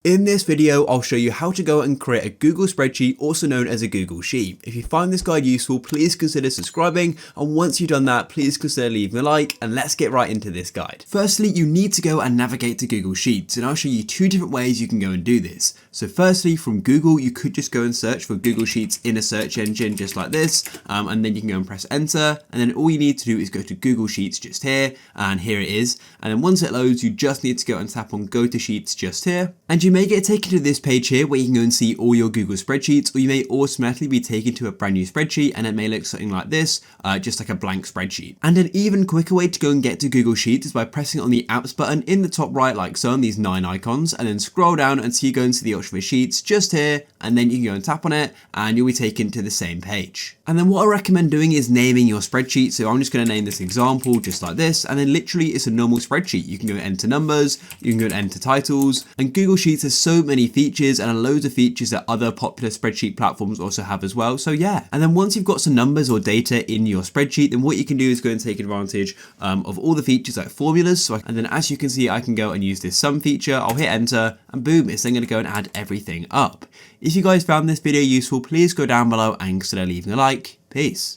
In this video, I'll show you how to go and create a Google spreadsheet, also known as a Google Sheet. If you find this guide useful, please consider subscribing, and once you've done that, please consider leaving a like, and let's get right into this guide. Firstly, you need to go and navigate to Google Sheets, and I'll show you two different ways you can go and do this. So firstly, from Google, you could just go and search for Google Sheets in a search engine just like this, and then you can go and press enter, and then all you need to do is go to Google Sheets just here, and here it is. And then once it loads, you just need to go and tap on Go to Sheets just here, and you may get taken to this page here where you can go and see all your Google spreadsheets, or you may automatically be taken to a brand new spreadsheet, and it may look something like this, just like a blank spreadsheet. And an even quicker way to go and get to Google Sheets is by pressing on the apps button in the top right like so on these 9 icons, and then scroll down until you go into the option for Sheets just here, and then you can go and tap on it and you'll be taken to the same page. And then what I recommend doing is naming your spreadsheet. So I'm just going to name this example just like this, and then literally it's a normal spreadsheet. You can go and enter numbers, you can go and enter titles, and Google Sheets has so many features and loads of features that other popular spreadsheet platforms also have as well. So yeah, and then once you've got some numbers or data in your spreadsheet, then what you can do is go and take advantage of all the features like formulas. And then as you can see, I can go and use this sum feature. I'll hit enter, and boom, it's then going to go and add everything up. If you guys found this video useful, please go down below and consider leaving a like. Peace.